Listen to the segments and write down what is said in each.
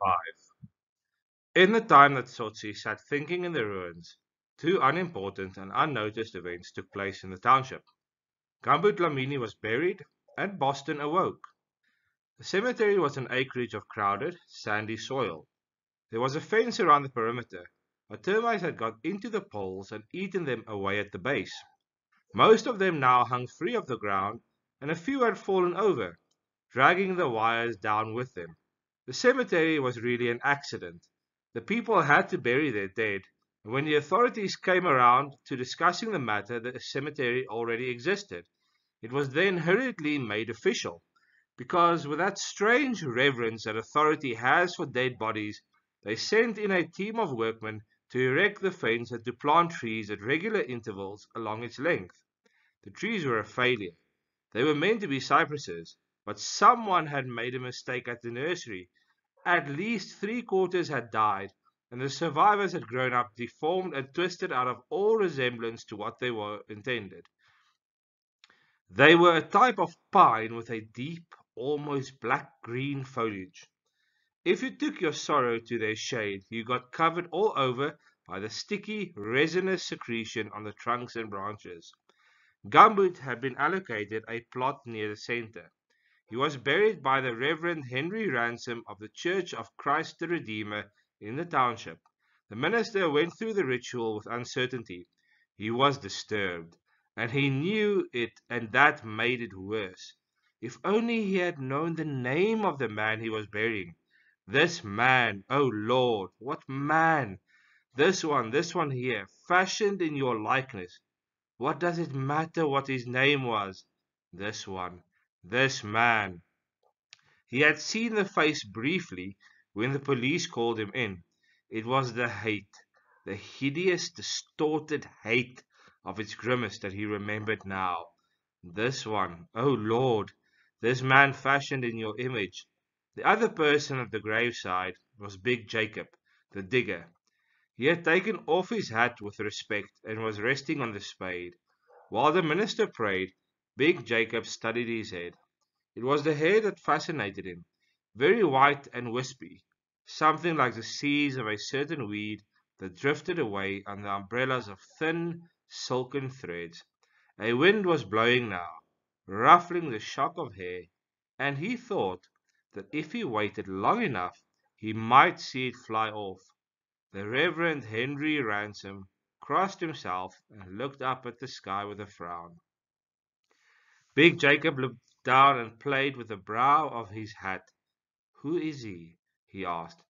5. In the time that Sotsi sat thinking in the ruins, two unimportant and unnoticed events took place in the township. Gambut Lamini was buried, and Boston awoke. The cemetery was an acreage of crowded, sandy soil. There was a fence around the perimeter, but termites had got into the poles and eaten them away at the base. Most of them now hung free of the ground, and a few had fallen over, dragging the wires down with them. The cemetery was really an accident. The people had to bury their dead, and when the authorities came around to discussing the matter, the cemetery already existed. It was then hurriedly made official, because with that strange reverence that authority has for dead bodies, they sent in a team of workmen to erect the fence and to plant trees at regular intervals along its length. The trees were a failure. They were meant to be cypresses, but someone had made a mistake at the nursery. At least three-quarters had died, and the survivors had grown up deformed and twisted out of all resemblance to what they were intended. They were a type of pine with a deep, almost black-green foliage. If you took your sorrow to their shade, you got covered all over by the sticky, resinous secretion on the trunks and branches. Gumboot had been allocated a plot near the center. He was buried by the Reverend Henry Ransom of the Church of Christ the Redeemer in the township. The minister went through the ritual with uncertainty. He was disturbed, and he knew it, and that made it worse. If only he had known the name of the man he was burying. This man, oh Lord, what man! This one here, fashioned in your likeness. What does it matter what his name was? This one, this man. He had seen the face briefly when the police called him in. It was the hate, the hideous, distorted hate of its grimace that he remembered now. This one, oh Lord, this man fashioned in your image. The other person at the graveside was Big Jacob, the digger. He had taken off his hat with respect and was resting on the spade. While the minister prayed, Big Jacob studied his head. It was the hair that fascinated him, very white and wispy, something like the seeds of a certain weed that drifted away under umbrellas of thin, silken threads. A wind was blowing now, ruffling the shock of hair, and he thought that if he waited long enough he might see it fly off. The Reverend Henry Ransom crossed himself and looked up at the sky with a frown. Big Jacob looked down and played with the brow of his hat. "Who is he?" he asked.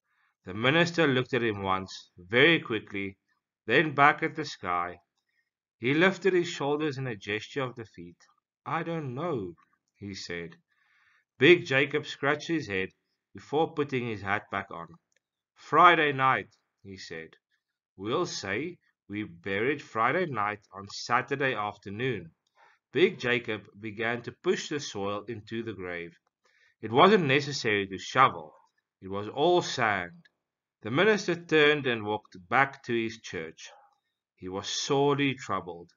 The minister looked at him once, very quickly, then back at the sky. He lifted his shoulders in a gesture of defeat. "I don't know," he said. Big Jacob scratched his head before putting his hat back on. "Friday night," he said. "We'll say we buried Friday night on Saturday afternoon." Big Jacob began to push the soil into the grave. It wasn't necessary to shovel. It was all sand. The minister turned and walked back to his church. He was sorely troubled.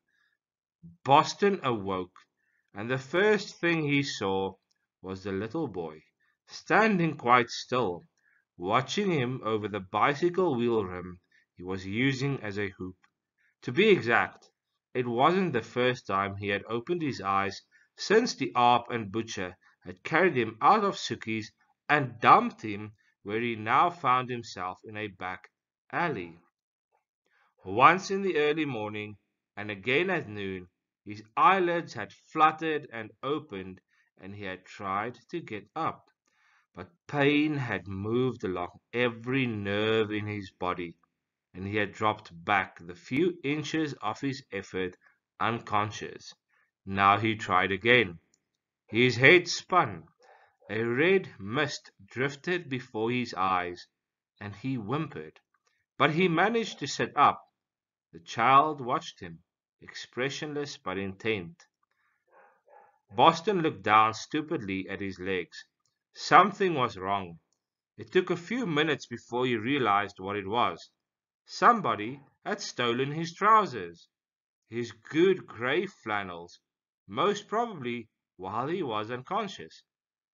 Boston awoke, and the first thing he saw was the little boy, standing quite still, watching him over the bicycle wheel rim he was using as a hoop. To be exact, it wasn't the first time he had opened his eyes since the Arp and Butcher had carried him out of Suki's and dumped him where he now found himself in a back alley. Once in the early morning, and again at noon, his eyelids had fluttered and opened, and he had tried to get up, but pain had moved along every nerve in his body, and he had dropped back the few inches of his effort unconscious. Now he tried again. His head spun. A red mist drifted before his eyes, and he whimpered. But he managed to sit up. The child watched him, expressionless but intent. Boston looked down stupidly at his legs. Something was wrong. It took a few minutes before he realized what it was. Somebody had stolen his trousers, his good grey flannels, most probably while he was unconscious.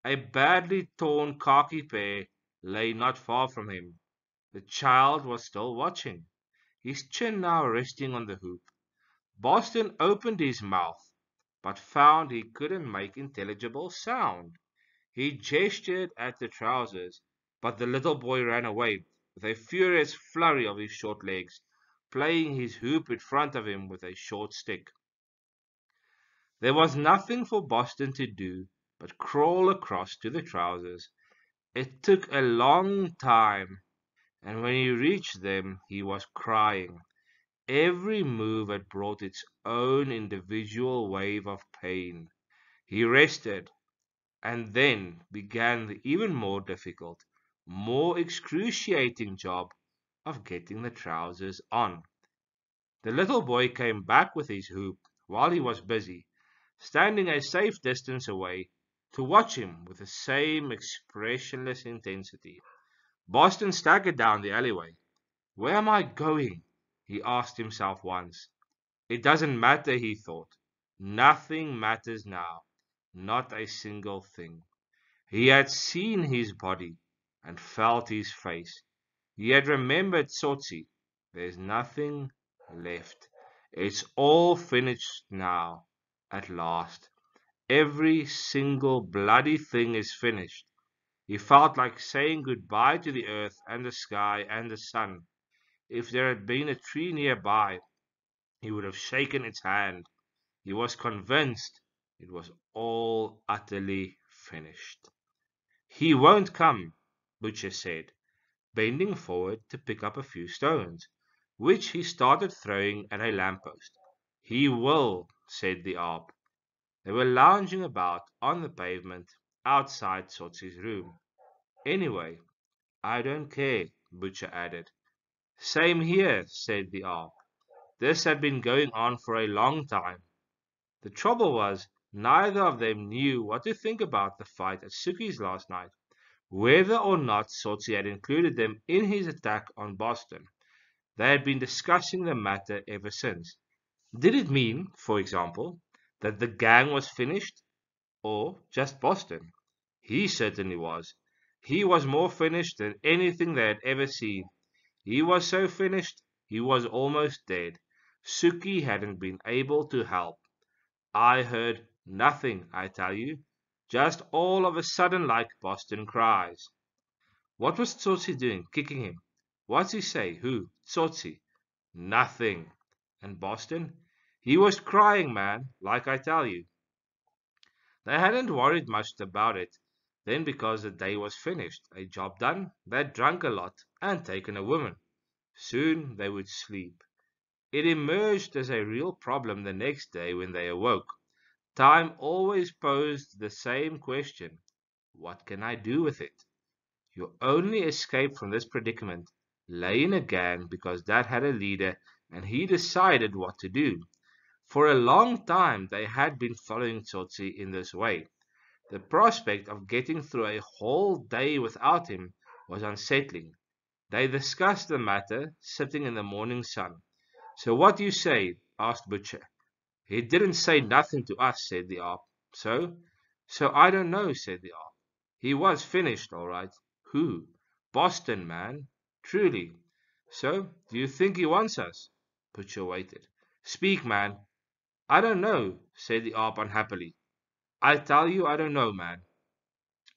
A badly torn khaki pair lay not far from him. The child was still watching, his chin now resting on the hoop. Boston opened his mouth, but found he couldn't make intelligible sound. He gestured at the trousers, but the little boy ran away, with a furious flurry of his short legs, playing his hoop in front of him with a short stick. There was nothing for Boston to do but crawl across to the trousers. It took a long time, and when he reached them he was crying. Every move had brought its own individual wave of pain. He rested, and then began the even more difficult, more excruciating job of getting the trousers on. The little boy came back with his hoop while he was busy, standing a safe distance away, to watch him with the same expressionless intensity. Boston staggered down the alleyway. "Where am I going?" he asked himself once. "It doesn't matter," he thought. "Nothing matters now. Not a single thing." He had seen his body and felt his face. He had remembered Tsotsi. There's nothing left. It's all finished now. At last. Every single bloody thing is finished. He felt like saying goodbye to the earth and the sky and the sun. If there had been a tree nearby, he would have shaken its hand. He was convinced it was all utterly finished. "He won't come," Butcher said, bending forward to pick up a few stones, which he started throwing at a lamppost. "He will," said the Arp. They were lounging about on the pavement outside Tsotsi's room. "Anyway, I don't care," Butcher added. "Same here," said the Arp. This had been going on for a long time. The trouble was, neither of them knew what to think about the fight at Suki's last night, whether or not Tsotsi had included them in his attack on Boston. They had been discussing the matter ever since. Did it mean, for example, that the gang was finished, or just Boston? He certainly was. He was more finished than anything they had ever seen. He was so finished, he was almost dead. Suki hadn't been able to help. I heard nothing, I tell you. Just all of a sudden like Boston cries. What was Tsotsi doing, kicking him? What's he say? Who? Tsotsi? Nothing. And Boston? He was crying, man, like I tell you. They hadn't worried much about it then because the day was finished, a job done. They'd drunk a lot and taken a woman. Soon they would sleep. It emerged as a real problem the next day when they awoke. Time always posed the same question: what can I do with it? Your only escape from this predicament lay in a gang because that had a leader and he decided what to do. For a long time they had been following Tsotsi in this way. The prospect of getting through a whole day without him was unsettling. They discussed the matter, sitting in the morning sun. "So what do you say?" asked Butcher. "He didn't say nothing to us," said the Arp. "So I don't know," said the Arp. "He was finished, all right." "Who?" "Boston, man. Truly." "So, do you think he wants us?" Butcher waited. "Speak, man." "I don't know," said the Arp unhappily. "I tell you I don't know, man."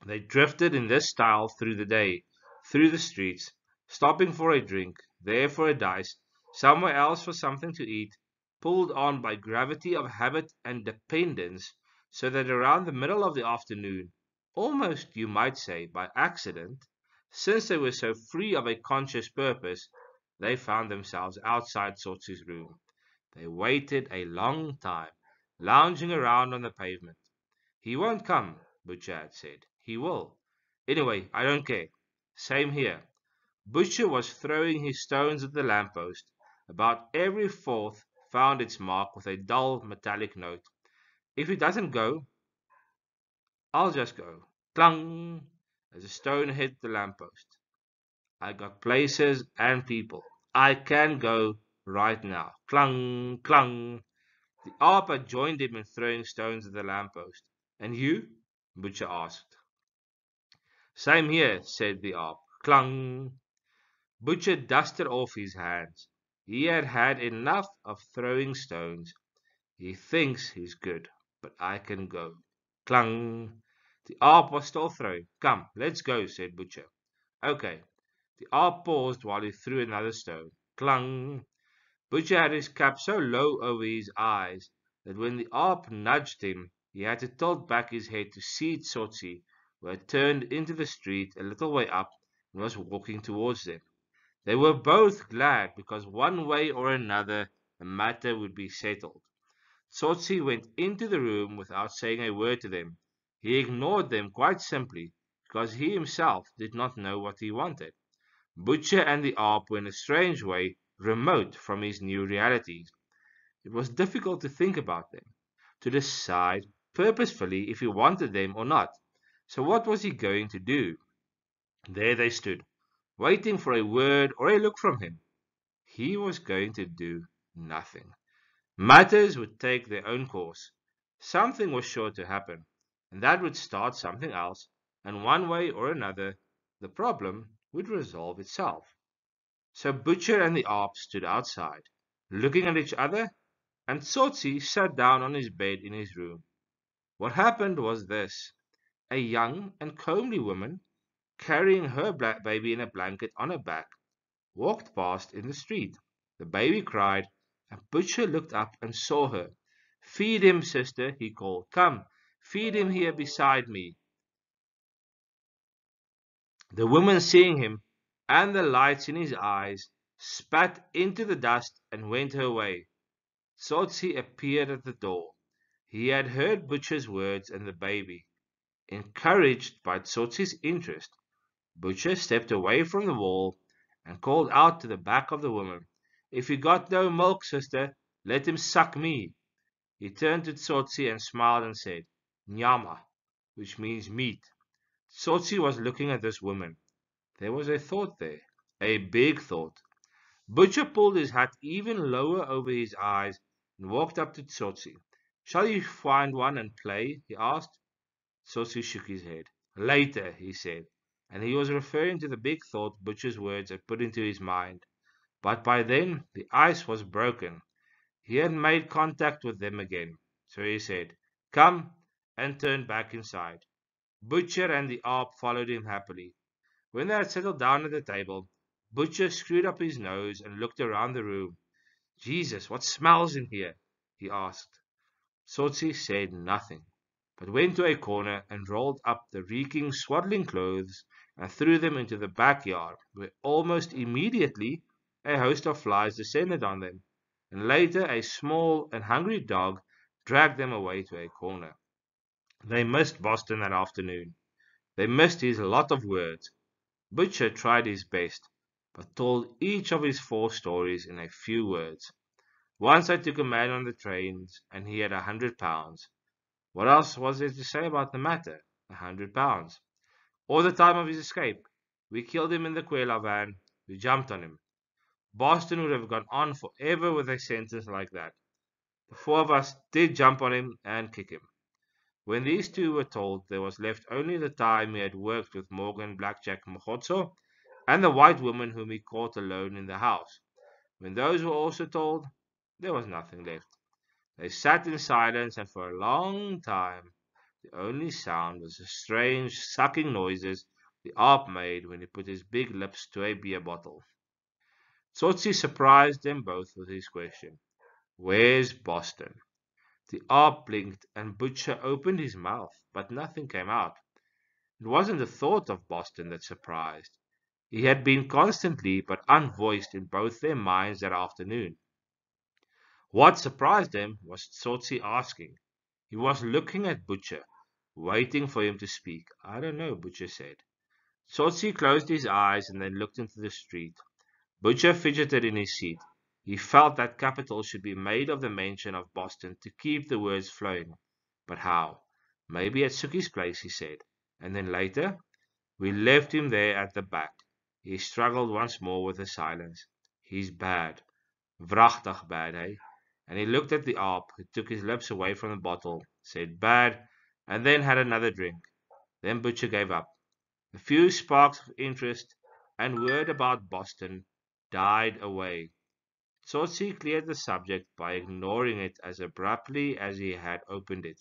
They drifted in this style through the day, through the streets, stopping for a drink, there for a dice, somewhere else for something to eat, pulled on by gravity of habit and dependence, so that around the middle of the afternoon, almost you might say by accident, since they were so free of a conscious purpose, they found themselves outside Tsotsi's room. They waited a long time, lounging around on the pavement. "He won't come," Butcher had said. "He will. Anyway, I don't care." "Same here." Butcher was throwing his stones at the lamppost. About every fourth found its mark with a dull metallic note. "If he doesn't go, I'll just go." Clang! As a stone hit the lamppost. "I got places and people. I can go right now." Clang! Clang! The Arp had joined him in throwing stones at the lamppost. "And you?" Butcher asked. Same here, said the Arp. Clang! Butcher dusted off his hands. He had had enough of throwing stones. He thinks he's good, but I can go. Clang! The Arp was still throwing. Come, let's go, said Butcher. Okay. The Arp paused while he threw another stone. Clang! Butcher had his cap so low over his eyes that when the Arp nudged him, he had to tilt back his head to see Tsotsi, who had turned into the street a little way up and was walking towards them. They were both glad because one way or another the matter would be settled. Tsotsi went into the room without saying a word to them. He ignored them quite simply because he himself did not know what he wanted. Butcher and the Arp were in a strange way remote from his new realities. It was difficult to think about them, to decide purposefully if he wanted them or not. So what was he going to do? There they stood, waiting for a word or a look from him. He was going to do nothing. Matters would take their own course. Something was sure to happen, and that would start something else, and one way or another, the problem would resolve itself. So Butcher and the Arp stood outside, looking at each other, and Tsotsi sat down on his bed in his room. What happened was this. A young and comely woman, carrying her black baby in a blanket on her back, walked past in the street. The baby cried, and Butcher looked up and saw her. Feed him, sister, he called. Come, feed him here beside me. The woman, seeing him, and the lights in his eyes, spat into the dust and went her way. Tsotsi appeared at the door. He had heard Butcher's words and the baby. Encouraged by Tsotsi's interest, Butcher stepped away from the wall and called out to the back of the woman, If you got no milk, sister, let him suck me. He turned to Tsotsi and smiled and said, Nyama, which means meat. Tsotsi was looking at this woman. There was a thought there, a big thought. Butcher pulled his hat even lower over his eyes and walked up to Tsotsi. Shall you find one and play? He asked. Tsotsi shook his head. Later, he said, and he was referring to the big thought Butcher's words had put into his mind. But by then the ice was broken. He had made contact with them again. So he said, Come, and turned back inside. Butcher and the Arp followed him happily. When they had settled down at the table, Butcher screwed up his nose and looked around the room. Jesus, what smells in here? He asked. Tsotsi said nothing, but went to a corner and rolled up the reeking swaddling clothes and threw them into the backyard, where almost immediately a host of flies descended on them, and later a small and hungry dog dragged them away to a corner. They missed Boston that afternoon. They missed his lot of words. Butcher tried his best, but told each of his 4 stories in a few words. Once I took a man on the trains, and he had 100 pounds. What else was there to say about the matter? 100 pounds. Or the time of his escape. We killed him in the Quela van. We jumped on him. Boston would have gone on forever with a sentence like that. The 4 of us did jump on him and kick him. When these 2 were told, there was left only the time he had worked with Morgan Blackjack Mokotso and the white woman whom he caught alone in the house. When those were also told, there was nothing left. They sat in silence, and for a long time the only sound was the strange sucking noises the Arp made when he put his big lips to a beer bottle. Tsotsi surprised them both with his question, Where's Boston? The Arp blinked, and Butcher opened his mouth, but nothing came out. It wasn't the thought of Boston that surprised. He had been constantly but unvoiced in both their minds that afternoon. What surprised them was Tsotsi asking. He was looking at Butcher, waiting for him to speak. I don't know, Butcher said. Tsotsi closed his eyes and then looked into the street. Butcher fidgeted in his seat. He felt that capital should be made of the mention of Boston to keep the words flowing. But how? Maybe at Suki's place, he said. And then later, we left him there at the back. He struggled once more with the silence. He's bad. Vrachtig bad, eh? And he looked at the Arp, who took his lips away from the bottle, said bad, and then had another drink. Then Butcher gave up. The few sparks of interest and word about Boston died away. Tsotsi cleared the subject by ignoring it as abruptly as he had opened it,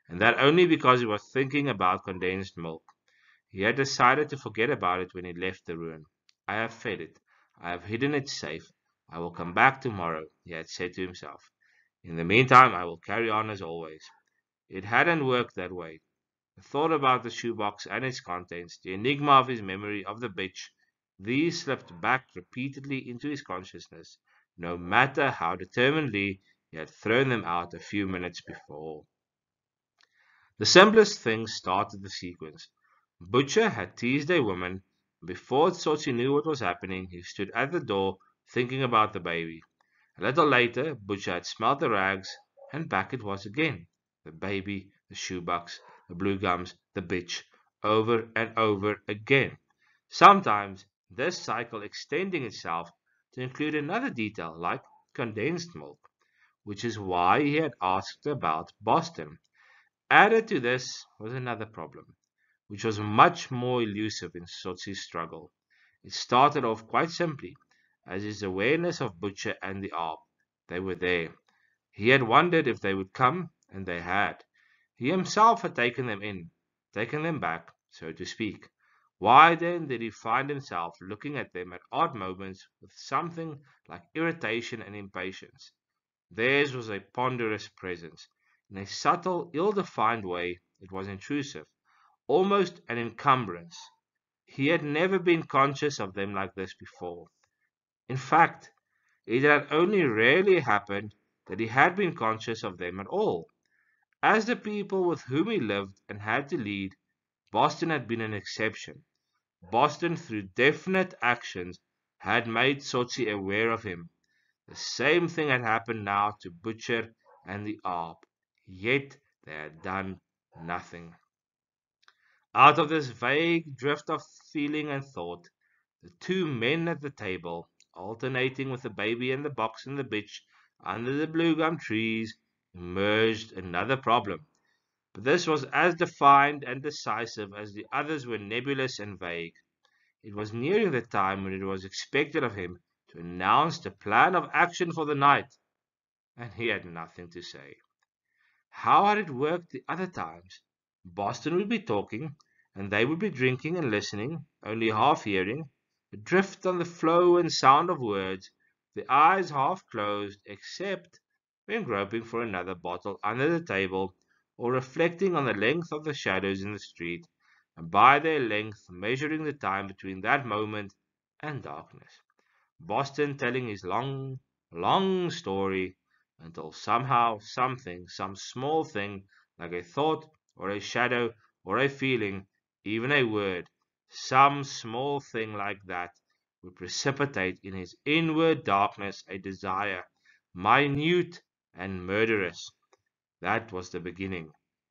and that only because he was thinking about condensed milk. He had decided to forget about it when he left the ruin. I have fed it. I have hidden it safe. I will come back tomorrow, he had said to himself. In the meantime, I will carry on as always. It hadn't worked that way. The thought about the shoebox and its contents, the enigma of his memory of the bitch, these slipped back repeatedly into his consciousness, no matter how determinedly he had thrown them out a few minutes before. The simplest thing started the sequence. Butcher had teased a woman, and before Tsotsi knew what was happening, he stood at the door thinking about the baby. A little later, Butcher had smelled the rags, and back it was again. The baby, the shoebox, the blue gums, the bitch, over and over again. Sometimes this cycle extending itself to include another detail like condensed milk, which is why he had asked about Boston. Added to this was another problem, which was much more elusive in Tsotsi's struggle. It started off quite simply, as his awareness of Butcher and the Ark. They were there. He had wondered if they would come, and they had. He himself had taken them in, taken them back, so to speak. Why then did he find himself looking at them at odd moments with something like irritation and impatience? Theirs was a ponderous presence. In a subtle, ill-defined way, it was intrusive, almost an encumbrance. He had never been conscious of them like this before. In fact, it had only rarely happened that he had been conscious of them at all. As the people with whom he lived and had to lead, Boston had been an exception. Boston, through definite actions, had made Tsotsi aware of him. The same thing had happened now to Butcher and the Arp, yet they had done nothing. Out of this vague drift of feeling and thought, the two men at the table, alternating with the baby and the box and the bitch under the blue gum trees, emerged another problem. But this was as defined and decisive as the others were nebulous and vague. It was nearing the time when it was expected of him to announce the plan of action for the night, and he had nothing to say. How had it worked the other times? Boston would be talking, and they would be drinking and listening, only half hearing, adrift on the flow and sound of words, the eyes half closed, except when groping for another bottle under the table, or reflecting on the length of the shadows in the street, and by their length measuring the time between that moment and darkness. Boston telling his long, long story until somehow something, some small thing, like a thought or a shadow or a feeling, even a word, some small thing like that, would precipitate in his inward darkness a desire, minute and murderous. That was the beginning,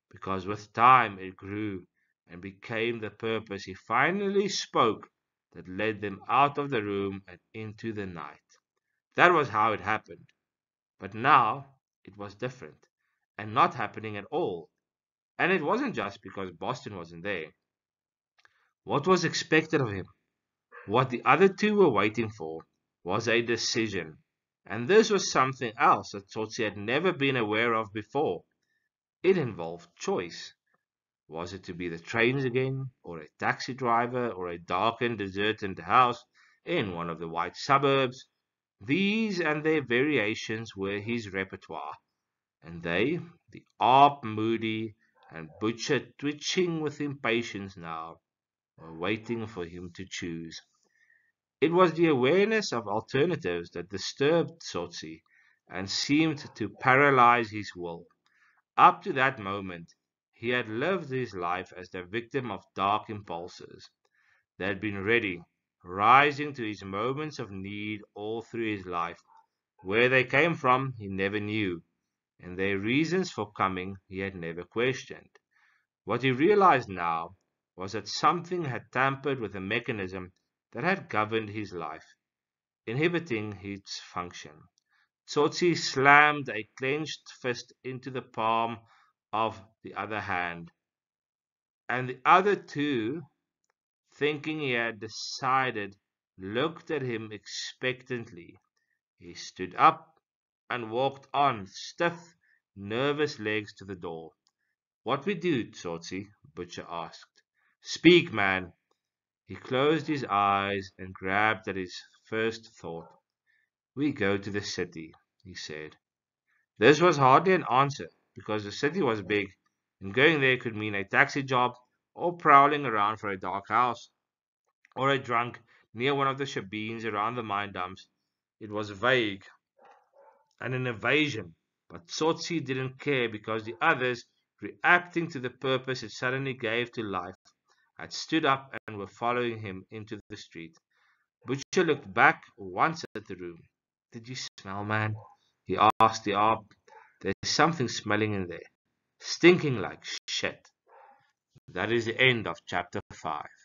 because with time it grew and became the purpose he finally spoke that led them out of the room and into the night. That was how it happened. But now it was different, and not happening at all. And it wasn't just because Boston wasn't there. What was expected of him, what the other two were waiting for, was a decision. And this was something else that Tsotsi had never been aware of before. It involved choice. Was it to be the trains again, or a taxi driver, or a darkened, deserted house in one of the white suburbs? These and their variations were his repertoire, and they, the Arp moody and Butcher twitching with impatience now, were waiting for him to choose. It was the awareness of alternatives that disturbed Tsotsi and seemed to paralyze his will. Up to that moment, he had lived his life as the victim of dark impulses. They had been ready, rising to his moments of need all through his life. Where they came from, he never knew, and their reasons for coming he had never questioned. What he realized now was that something had tampered with the mechanism that had governed his life, inhibiting its function. Tsotsi slammed a clenched fist into the palm of the other hand, and the other two thinking he had decided, looked at him expectantly. He stood up and walked on stiff, nervous legs to the door. "What we do, Tsotsi?" Butcher asked. "Speak, man." He closed his eyes and grabbed at his first thought. "We go to the city," he said. This was hardly an answer, because the city was big, and going there could mean a taxi job, or prowling around for a dark house, or a drunk near one of the shebeens around the mine dumps. It was vague and an evasion, but Tsotsi didn't care because the others, reacting to the purpose it suddenly gave to life, had stood up and were following him into the street. Butcher looked back once at the room. "Did you smell, man?" he asked the ARP. "There's something smelling in there. Stinking like shit." That is the end of chapter 5.